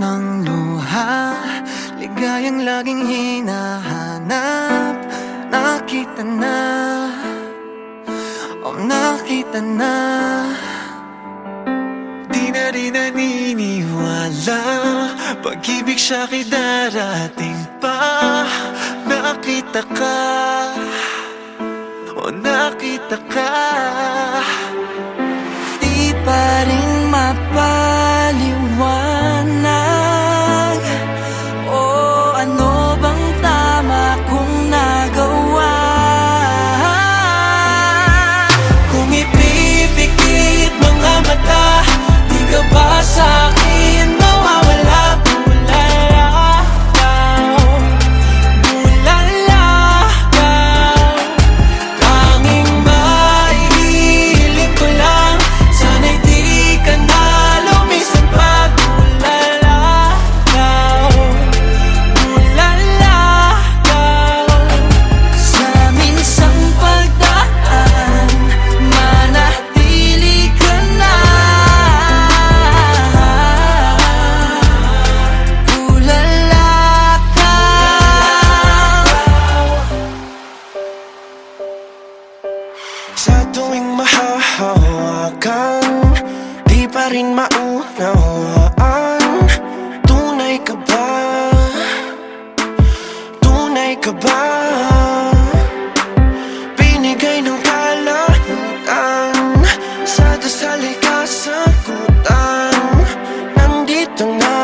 ng luha, ligayang laging hinahanap. Nakita na, nakita na. Di na rin naniniwala, pag-ibig siya'y darating pa. Nakita ka, nakita ka. Di pa rin mapaliwanag, ano bang tama kong nagawa. Kung ipipikit mga mata, di ka ba sa'kin mawawala? Sa tuwing mahahawakan, di pa rin maunawaan. Tunay ka ba? Tunay ka ba? Binigay ng kalayuan, sa dasal ay kasagutan. Nandito na,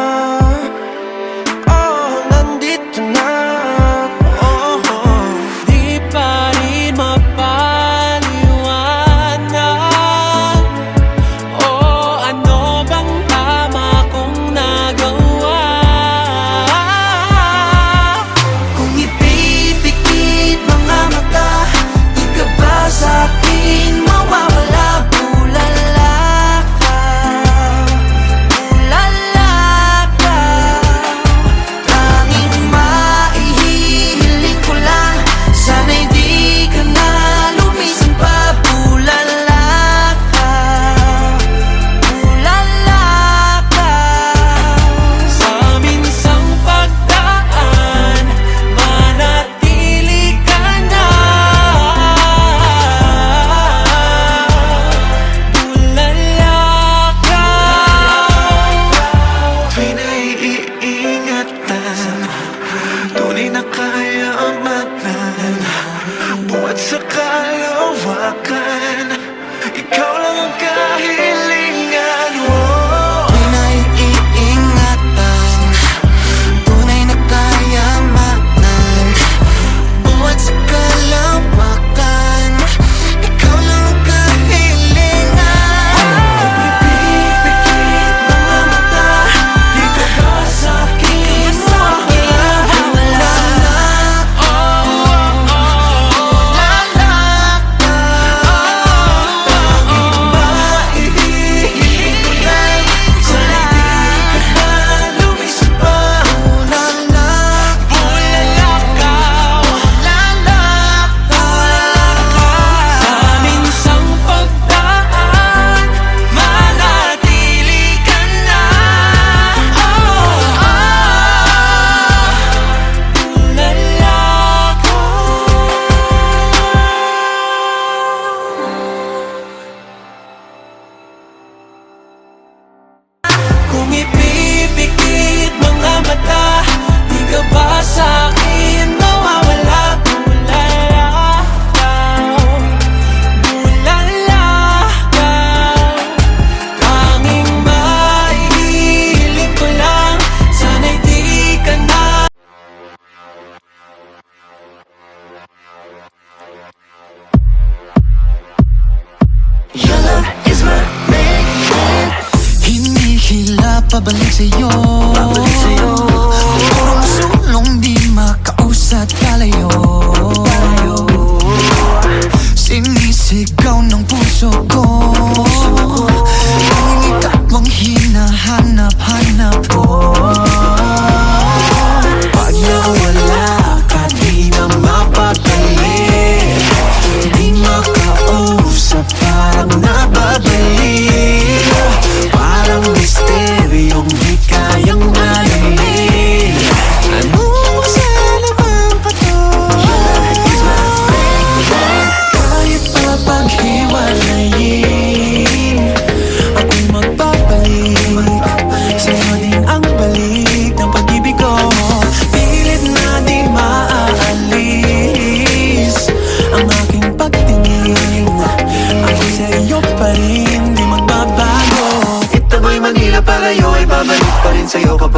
oh, nandito na. Di pa rin mapaliwanag, ano bang tama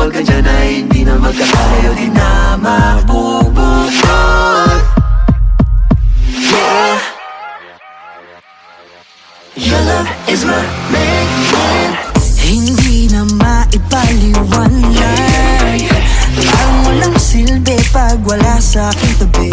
kapag andyan ay hindi na magkakalayo, di na mabubukod. Yeah, your love is my main. Hindi na maipaliwanag, parang walang silbi pag wala sa aking tabi.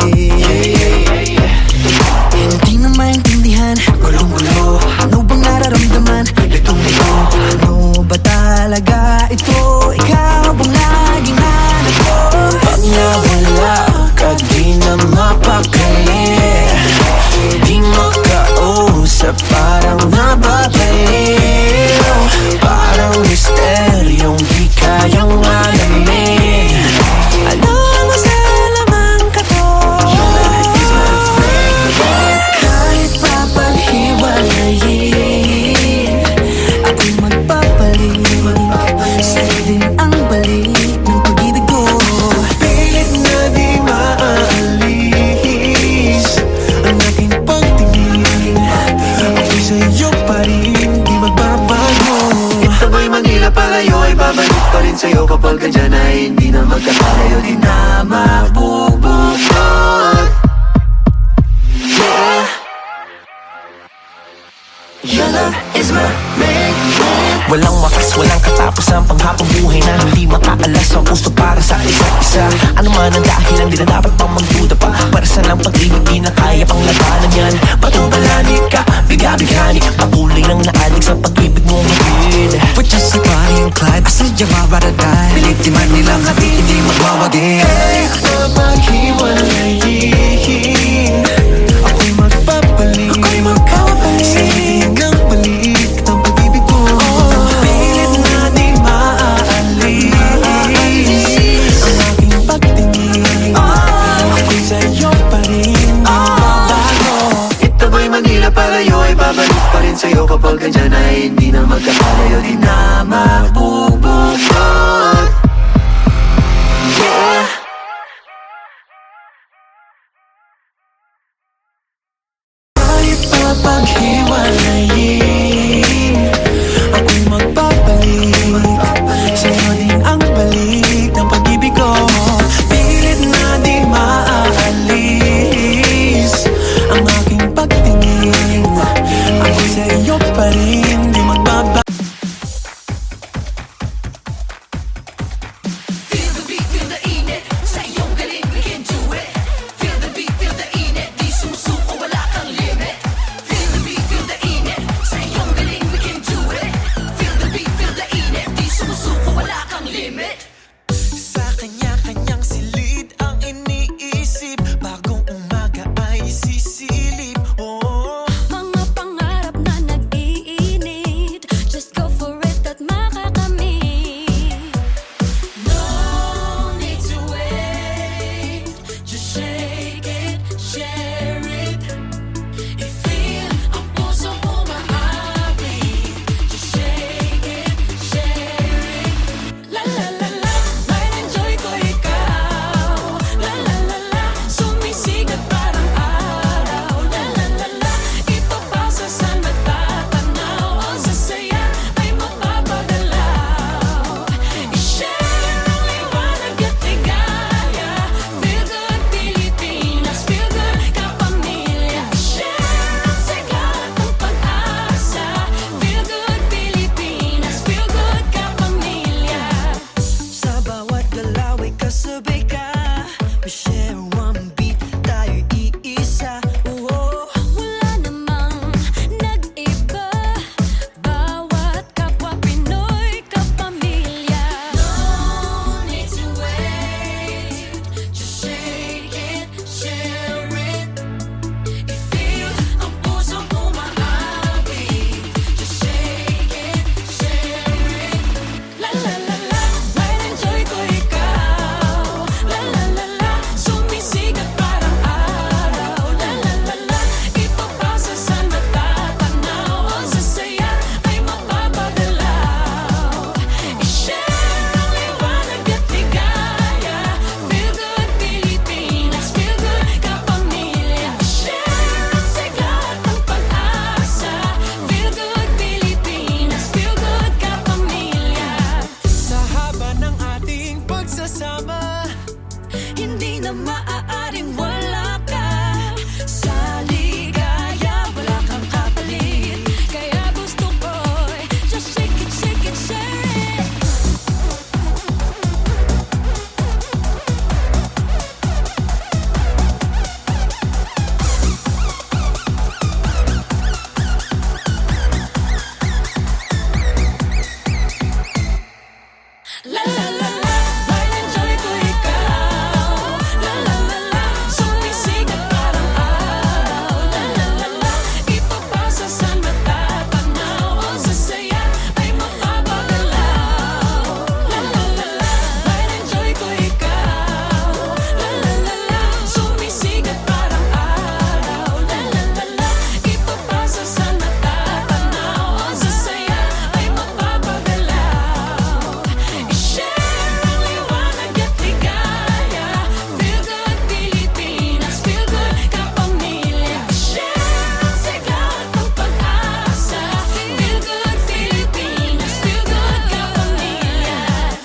Hindi na maintindihan, gulong-gulo. Ano bang nararamdaman? Litong-lito. Ano ba talaga ito? Ikaw bang laging hanap ko? Pag nawala ka, di na mapakali. Di makausap, parang nababaliw. Parang misteryong di kayang alamin. Ano ang masalaman ka to? Kahit papaghiwalayin, ako'y magpapalit. Sa'yo din ang balik ng pag-ibig ko. Pilit na di maalis ang aking pagtingin. Ako'y sa'yo pa rin, di magbabago. Ito'y Manila, palayo ay babalik pa rin sa'yo. Kapag andyan ay hindi na magkakalayo, di na mabubukod. Yeah, your love is my main. Walang wakas, walang katapos ang panghapong buhay na hindi makaalas ang puso para sa isa't isa. Ano man ang dahilan, di na dapat pang magduda pa. Para sa lang pag-ibig, di na kaya pang labanan yan. Patubalani ka, biga-bigani, pakulay ng naalig sa pag-ibig mo ngayod. We're just like Bonnie and Clyde, I said you're my ride or die. Pilitin man nilang hati, hindi magwawagi. Kahit mapaghiwalayin, ako'y magpapalit. Sa'yo din ang balik ng pag-ibig ko. Pilit na di maaalis ang aking pagtingin. Ako'y sa'yo pa rin, di magbabago. Ito ba'y Manila, palayo ay babalik pa rin sa'yo. Kapag andyan ay hindi na magkakalayo, di na mabubukod. Yeah, kahit papaghiwalayin, ako'y magpapalit. Sa'yo din ang balik ng pag-ibig ko. Pilit na di maaalis ang aking pagtingin. Ako'y sa'yo pa rin, di magbabago. Feel the beat, feel the init. Sa iyong galing, we can do it. Feel the beat, feel the init. Di sumusuko, wala kang limit. Feel the beat, feel the init. Sa iyong galing, we can do it. Feel the beat, feel the init. Di sumusuko, wala kang limit. Sa kanya-kanyang silid ang iniisip, bagong umaga ay sisilip. Oh, Mga pangarap na nag-iinit, just go for it at makakamit. No need to wait. Just shake it, share it. I-feel ang puso humahapit. Just shake it, share it. La la la la, might enjoy ko ikaw. La la la la, sumisigat parang araw. La la la la, ito pasa sa nagtatanaw. Ang sasaya ay mapapagalaw. I-share ang liwanag at ligaya. Feel good Pilipinas, feel good kapamilya. I-share ang sigla at ang pag-asa. Feel good Pilipinas, feel good kapamilya. Sa bawat galaw ay kasabay ka. We share one beat, tayo iisa. Wala namang nag-iba, bawat kapwa Pinoy kapamilya. No need to wait. Just shake it, share it. I-feel ang puso humahapit. Just shake it, share it. La la la la, might enjoy ko ikaw. kasama. Hindi na maaaring wala ka. Sa ligaya, wala kang kapalit. Kaya gusto ko'y just shake it, shake it, shake it. La la la la, may enjoy ko ikaw. La la la la, sumisigat parang araw. La la la la, ipapasa sa natatanaw. Ang sasaya ay mapapagalaw. La la la la, may enjoy ko ikaw. La la la la, sumisigat parang araw. La la la la, ipapasa sa natatanaw. Ang sasaya ay mapapagalaw. I-share ang liwanag at ligaya. Feel good Pilipinas, feel good kapamilya. I-share ang sigla at ang pag-asa. Feel good Pilipinas, feel good kapamilya.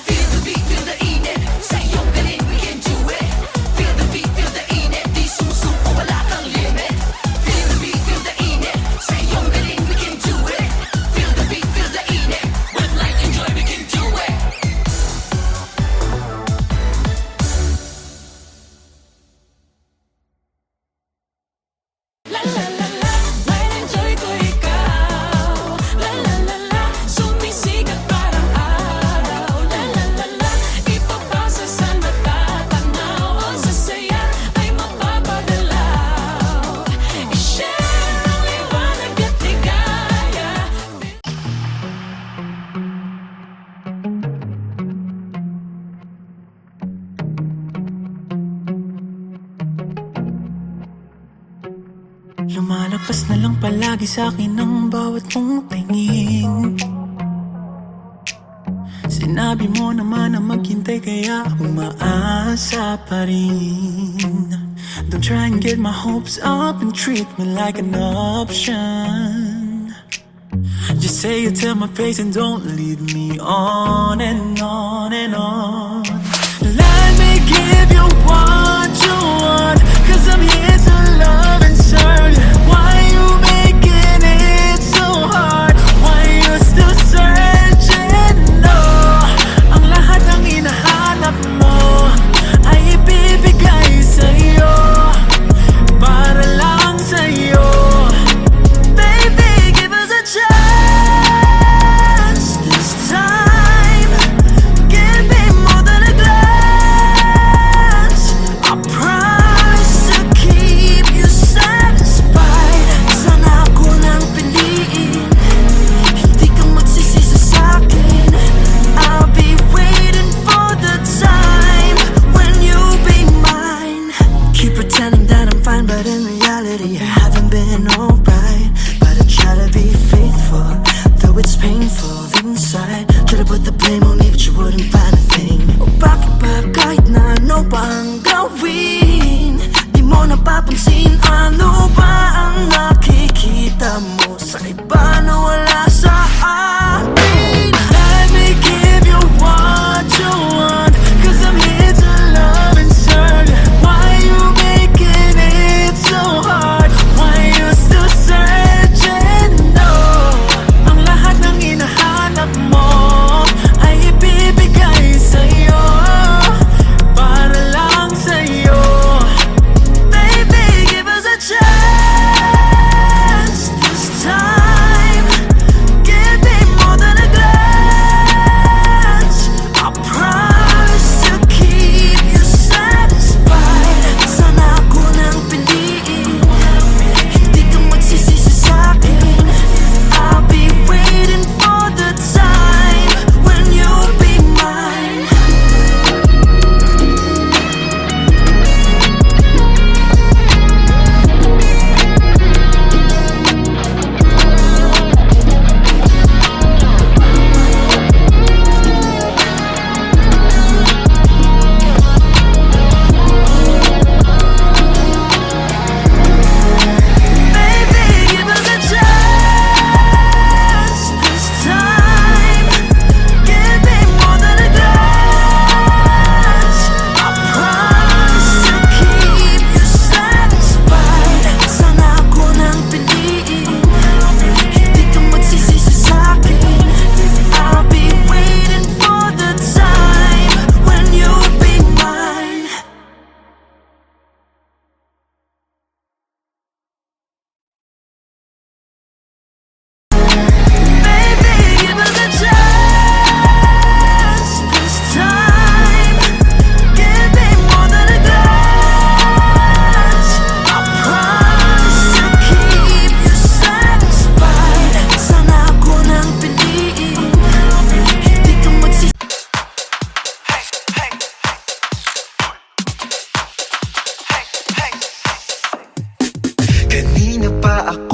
Feel the beat, feel the init. Sa iyong galing, we can do it. Feel the beat, feel the init. Di sumusuko, wala kang limit. Feel the beat, feel the init. Sa iyong galing, we can do it. Feel the beat, feel the init. With light and joy, we can do it. La la la la, may enjoy ko ikaw. La la la la, sumisigat parang araw. La la la la, ipapasa sa natatanaw. Ang sasaya ay mapapagalaw. I-share ang liwanag at ligaya. Lumalagpas na lang palagi sa'kin ang bawat mong tingin. Sinabi mo naman na maghintay kaya umaasa pa rin. Don't try and get my hopes up and treat me like an option. Just say it to my face and don't lead me on and on and on. Let me give you what you want, 'cause I'm here to love and serve. Why you making it so hard? Why you still searching? No, ang lahat ng hinahanap mo ay ibibigay sa'yo, para lang sa'yo. Baby, give us a chance this time. Give me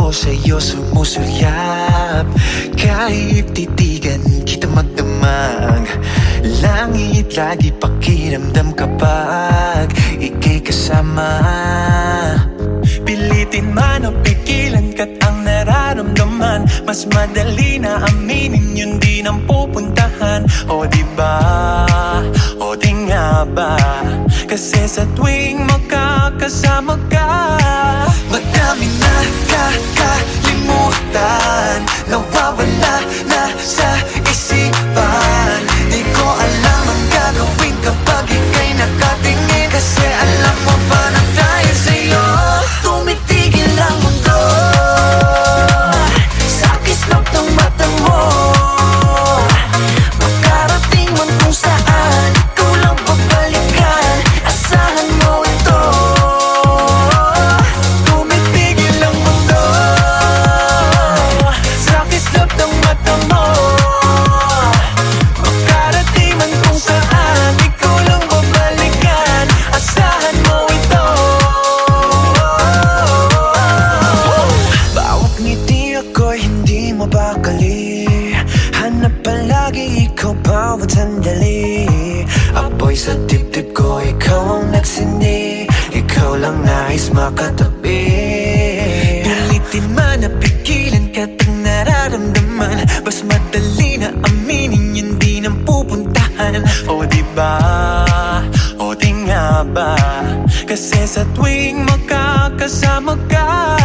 ako sa'yo sumusulyap. Kahit titigan kita magdamag, langit lagi pakiramdam kapag ika'y kasama. Pilitin man o pigilan ka't ang nararamdaman, mas madali na aminin yun di nang pupuntahan. O diba, o di nga ba, kasi sa tuwing makakasama ka, madami na kakalimutan, nawawala na sa isipan. Di ko alam ang gagawin kapag ika'y nakatingin, kasi alam mo ba na dahil sa'yo tumitigil ang mundo. Sa kislap ng mata mo, makarating man kung saan, ikaw lang babalikan, asahan mo ito. Tumitigil ang mundo. Sa kislap ng mata mo, makarating man kung saan, ikaw lang babalikan, asahan mo ito. Bawat ngiti ako'y hindi mabakali, hanap palagi ikaw bawat sandali. Apoy sa dibdib ko, ikaw ang nagsindi, ikaw lang nais makatabi. Pilitin man na pigilan ka't ang nararamdaman, mas madali na aminin yun di nang pupuntahan. O diba, o di nga ba, kasi sa tuwing makakasama ka,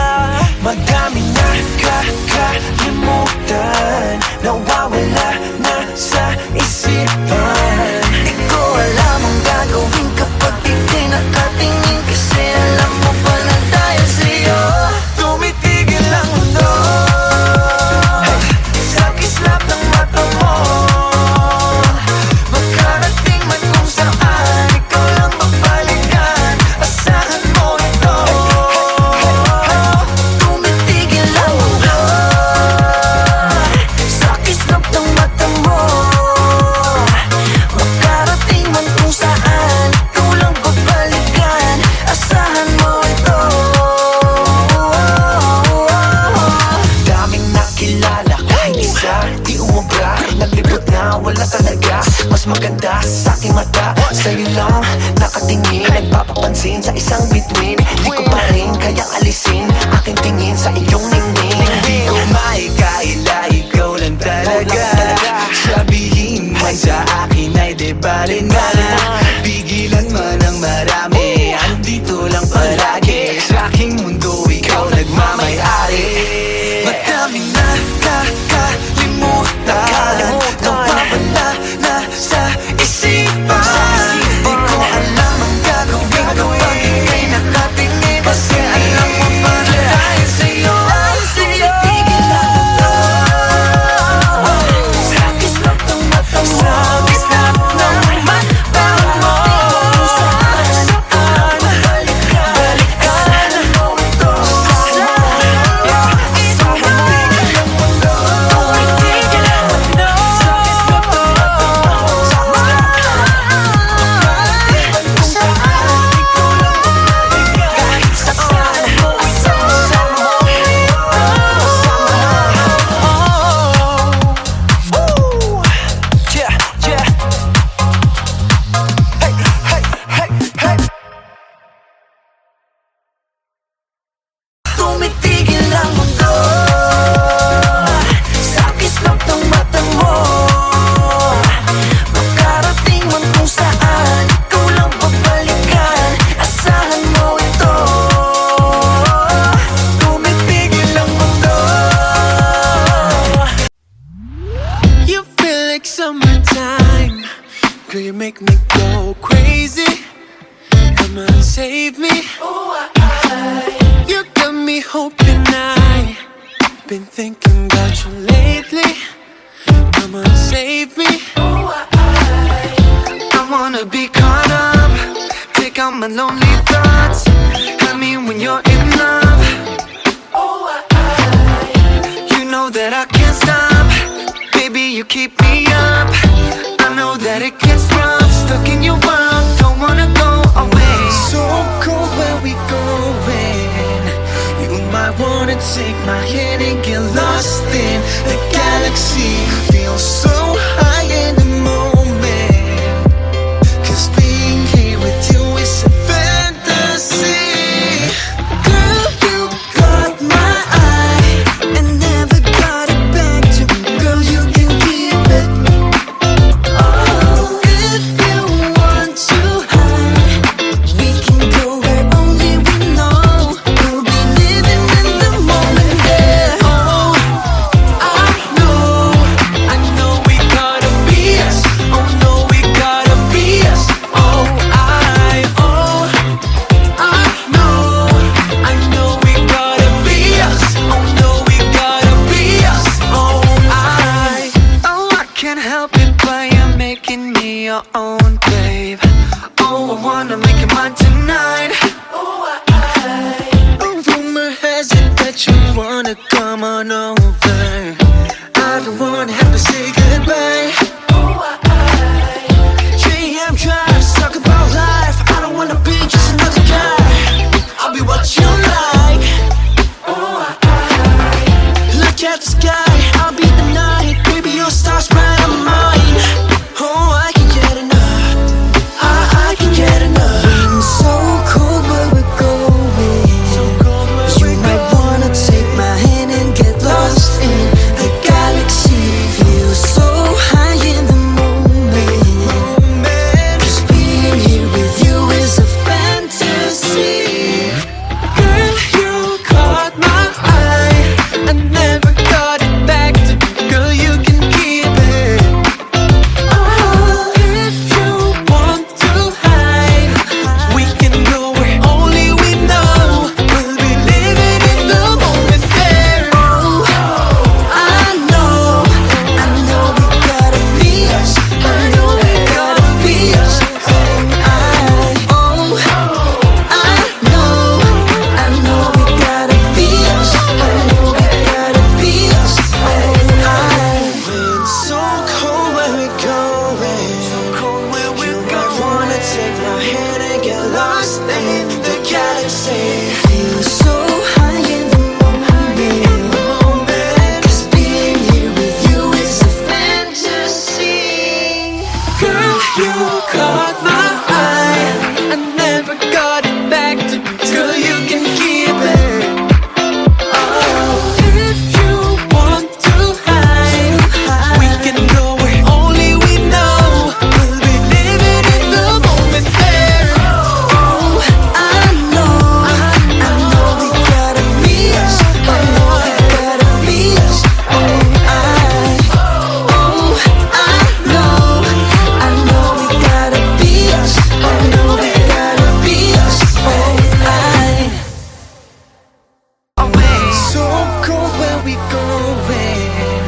madami na kakalimutan, nawawala na sa isipan. Di ko alam ang gagawin kapag ika'y nakatingin, kasi alam mo ba na dahil sa'yo tumitigil ang mundo. Sa kislap ng mata mo, makarating man kung saan, ikaw lang babalikan, asahan mo ito. Tumitigil ang mundo. Sa kislap ng mata mo, makarating man kung saan, ikaw lang babalikan, asahan mo ito. Daming nakilala, kahit isa di umubra, naglibot na wala talaga. Mas maganda sa aking mata, sa'yo lang nakatingin, nagpapapansin sa isang bituin. Di ko pa rin kayang alisin aking tingin sa iyong ningning. Di ko maikaila, ikaw lang talaga. Sabihin man sa akin ay di bale na, pigilan man ang marami, andito lang palagi. Sa aking mundo ikaw nagmamay-ari. Madami na kakalimutan, nawawala na sa isipan. Di ko alam ang gagawin kapag ika'y nakatingin, kasi alam mo ba na dahil sa'yo tumitigil ang mundo. Sa kislap ng mata mo, sa kislap ng mata mo, saan balikan mo ito. Tumitigil ang mundo. Tumitigil ang mundo. Sa kislap ng mata mo, makarating man kung saan, ikaw lang babalikan, asahan mo ito. Yeah, yeah. Hey, hey, hey, hey. Tumitigil ang mundo. Sa kislap ng mata mo, makarating man kung saan, ikaw lang babalikan, asahan mo ito. Tumitigil ang mundo. You feel like summertime, girl, you make me go crazy. Come on, save me. You got me hoping. I've been thinking about you lately. Come on, save me. I wanna be caught up, take out my lonely thoughts. I mean when you're in love, you know that I can't stop. Baby, you keep me up. I know that it gets rough, stuck in your world, don't wanna go away. So cold, where we going? You might wanna take my hand and get lost in the galaxy. Feel so high in the moment, 'cause being here with you is a fantasy. Girl, you caught my eye and never got it back to me. Girl, you can keep it. Oh, if you want to hide, we can go where only we know. We'll be living in the moment there. Oh, I know we gotta be us. Oh no, we gotta be us. Oh, I know we gotta be us. Oh no, we gotta be us. Oh, I can't help it, but you're making me your own, babe. Oh, I wanna make you mine tonight. A rumor has it that you wanna come on over. I don't wanna have to say goodbye. JM drives, talk about life. I don't wanna be just another guy. I'll be what you like. Look at the sky, I'll be the night. Baby, your stars bright on mine. Oh, I can get enough. I can get enough. It's so cold where we're going. You might wanna take my hand and get lost in the galaxy. Feel so high in the moment, 'cause being here with you is a fantasy. Girl, you caught my eye. I never got it back to you. Girl, you can keep it. Oh, if you want to hide, we can go where only we know. We'll be living in the moment there. I know we gotta be us. I know we gotta be us. I know we gotta be us. I know we gotta be us. It's so cold where we're going. You might wanna take my hand and get lost in the galaxy. Feel so high in the moment, 'cause being here with you is a fantasy. Girl, you caught my eye. I never got it back to you. Girl, you can keep it. Oh, if you want to hide, we can go where only we know. We'll be living in the moment there. I know we gotta be us. I know we gotta be us. I know we gotta be us. I know we gotta be us. So cold where we going.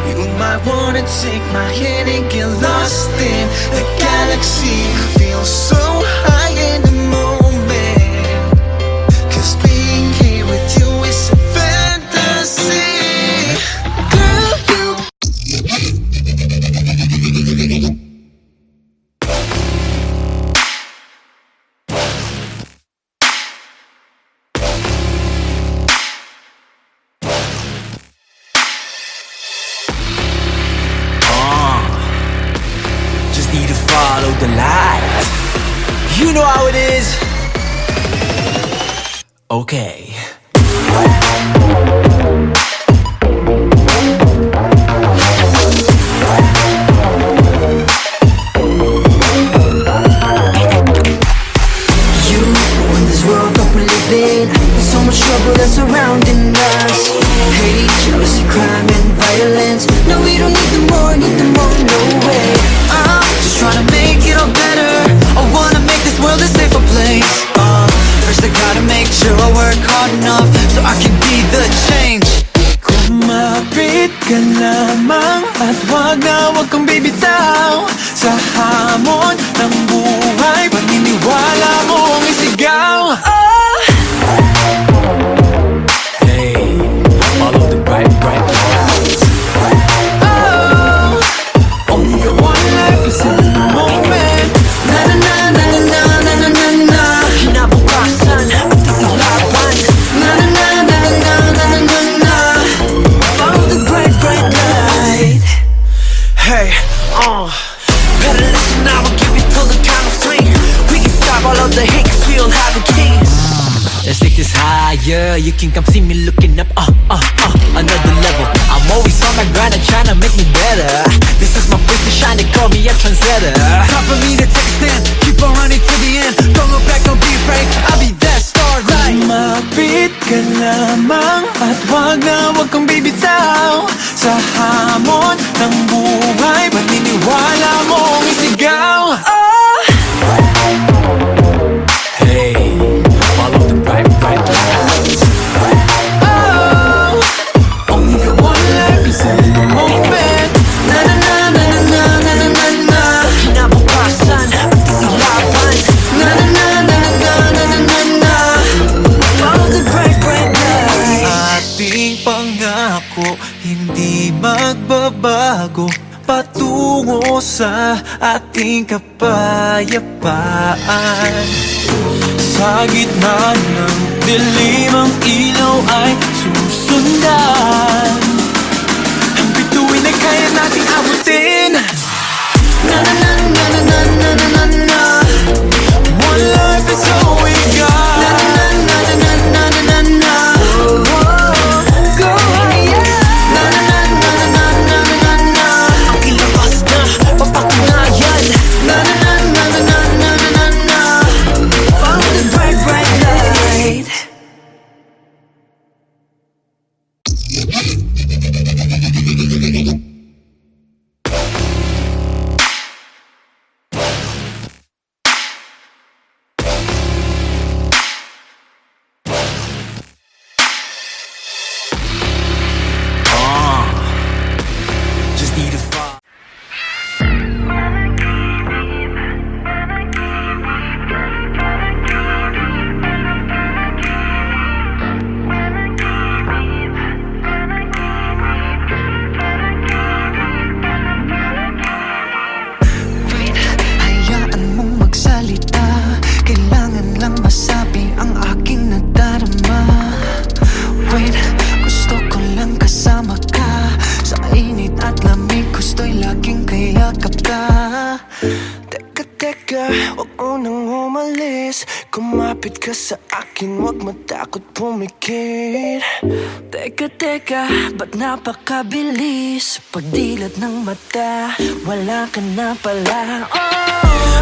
You might wanna take my hand and get lost in the galaxy. Feel so high in the moment, 'cause being here with you is a fantasy. Girl, you Just need to follow the light. You know how it is. Okay. You in this world that we live in, there's so much trouble that's surrounding us. Hate, jealousy, crime, and violence. No, we don't need them more, no way. I'm just trying to make it all better. I wanna make this world a safer place. First I gotta make sure I work hard enough so I can be the is higher. You can come see me looking up, another level. I'm always on my grind and tryna make me better. This is my place to shine, they call me a trendsetter. Time for me to take a stand, keep on running to the end. Don't look back, don't be afraid, I'll be that star like. Lumapit ka lamang at wag kang bibitaw sa hamon ng buhay, paniniwala mong isigaw. Hey, follow the bright lights. Only got one life, is in the moment. Na na na na na na na na na na. Kinabukasan, ating laban. Na na na na na na na na na na. Follow the bright lights. Ating pangako, hindi magbabago, patungo sa ating kapayapaan. Sa gitna ng dilim ang ilaw ay susundan. Ang bituin ay kaya nating abutin. Na na na na na na na na na na. One life is all we got. Na na na na na na na na na. Go yeah. Na na na na na na na na na. Ang kilabas na, papatunayan. Na na na na na na na na na. Follow the bright light. Just need a fire. Wait, hayaan mong magsalita. Kailangan lang masabi ang aking nadarama. Wait, gusto ko lang kasama ka. Sa init at lamig, gusto'y laging kayakap ka. Teka, wag mo nang umalis. Kumapit ka sa akin, wag matakot pumikit. Teka, ba't napakabilis? Pagdilat ng mata, wala ka na pala.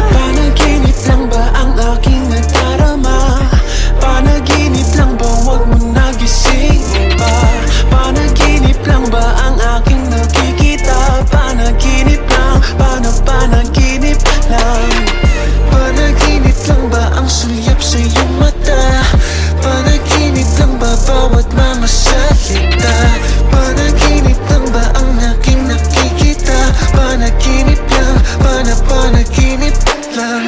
Panaginip lang ba ang aking nadarama? Panaginip lang ba, wag mo nagising pa? Panaginip lang ba ang aking nakikita? Panaginip lang, panaginip lang. Panaginip lang ba ang sulyap sa iyong mata? Panaginip lang ba bawat mga salita? Panaginip lang ba ang aking nakikita? Panaginip lang, panaginip lang.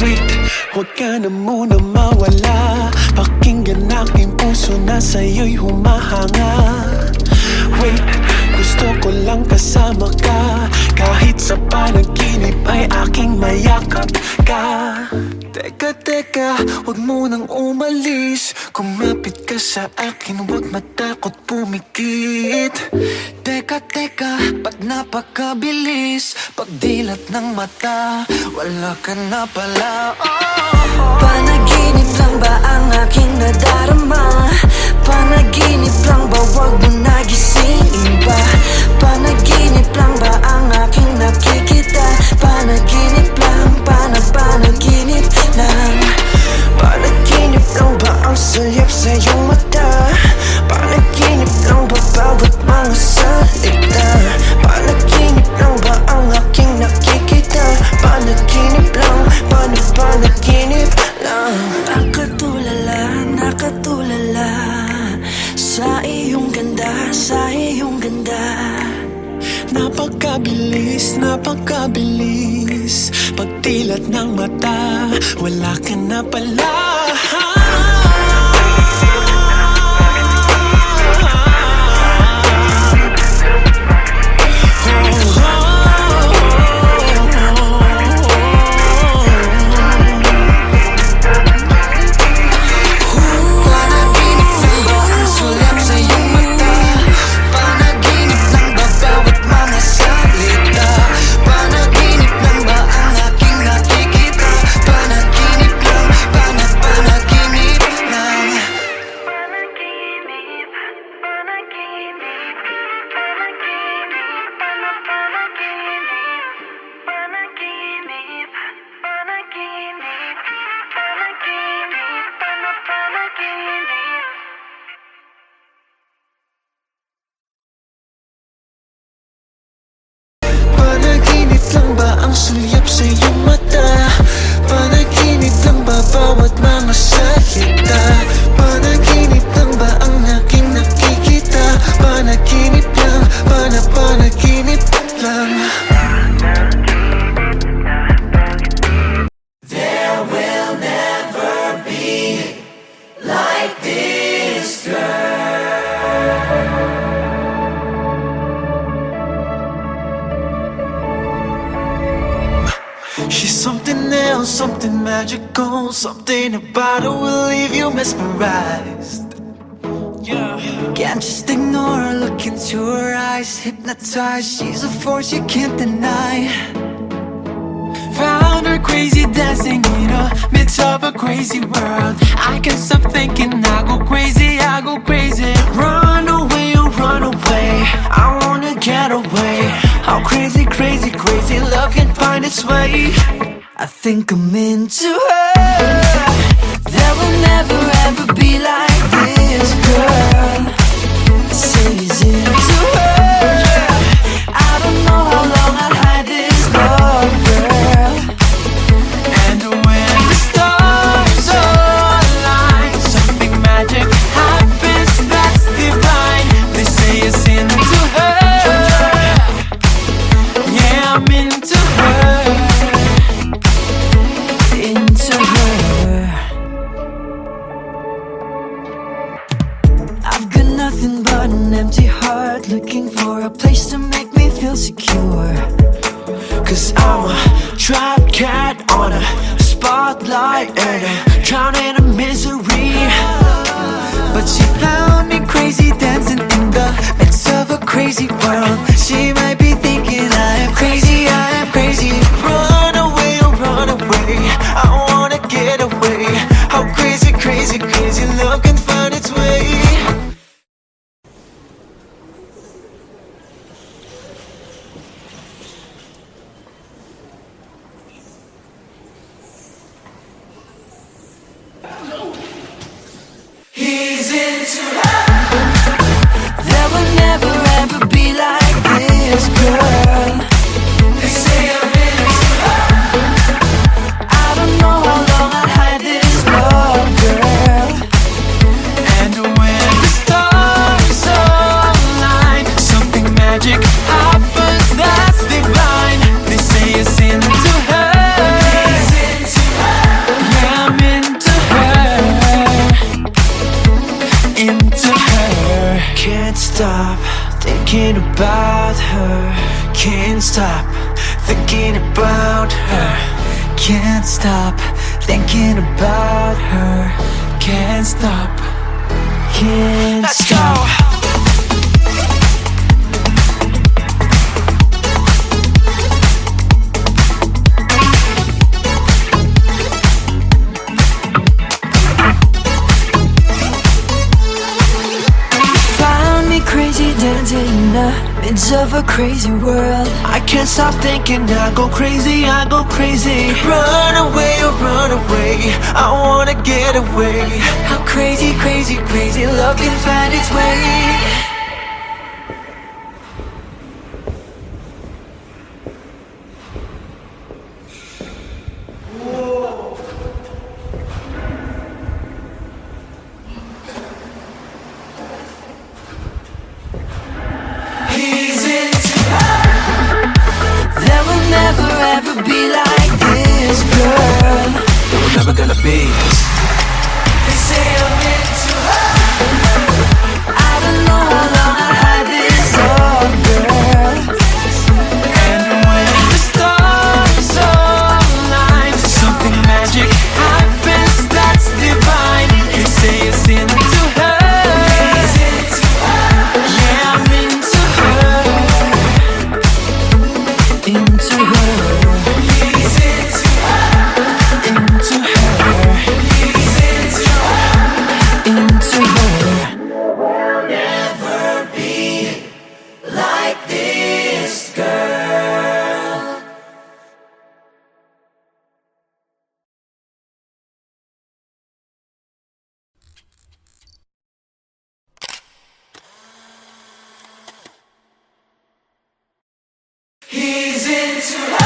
Wait, huwag ka na muna mawala. Pakinggan aking puso na sa'yo'y humahanga. Wait, gusto ko lang kasama ka. Kahit sa panaginip ay aking mayakap ka. Teka, huwag mo nang umalis. Kumapit ka sa akin, huwag matakot pumikit. Teka, ba't napakabilis? Pagdilat ng mata, wala ka na pala. Panaginip lang ba ang aking nadarama? Panaginip lang ba, wag mo nagisingin ba? Panaginip lang ba ang aking nakikita? Panaginip lang, panaginip lang. Panaginip lang ba ang sulyap sa iyong mata? Panaginip lang ba bawat mga salita? Panaginip lang ba ang aking nakikita? Panaginip lang, panaginip lang. Nakatulala sa iyong ganda, sa iyong ganda. Napakabilis, pagdilat ng mata, wala ka na pala. Chanel, something magical, something about her will leave you mesmerized. Can't just ignore her, look into her eyes, hypnotized. She's a force you can't deny. Found her crazy dancing in a midst of a crazy world. I can't stop thinking, I go crazy, I go crazy. Run away, oh run away, I wanna get away. How crazy, crazy, crazy love can find its way. I think I'm into her. There will never ever be like this girl. Say he's into her. I don't know how long I'll hide this love, girl. And when the stars align, something magic happens that's divine. They say it's into her. Yeah, I'm into her. Into her. I've got nothing but an empty heart, looking for a place to make me feel secure. Cause I'm a trapped cat on a spotlight, and I'm drowning in misery. But she found me crazy, dancing in the midst of a crazy world. She might be thinking I am crazy, I am crazy. Run away, oh run away, I wanna get away. How crazy, crazy, crazy love can find its way. He's into her. There will never ever be like this girl. They say I'm into her. I don't know how long I'll hide this love, girl. And when the stars align, something magic happens that's divine. They say it's into her. He's into her. Yeah, I'm into her. Into her. Can't stop thinking about her. Can't stop thinking about her. Can't stop thinking about her. Can't stop. Can't stop. Found me crazy, dancing in the midst of a crazy world. I can't stop thinking, I go crazy, I go crazy. Run away, oh run away, I wanna get away. How crazy, crazy, crazy love can find its way. He's into her. There will never ever be like this girl. There was never gonna be. They say I'm into her. I don't know how long I'll hide this love, girl. And when the stars align, something magic happens that's divine. They say it's into her. He's into her. Yeah, I'm into her. Into her. He's into her. Into her. He's into her. Into her. Never be like this girl. He's into her.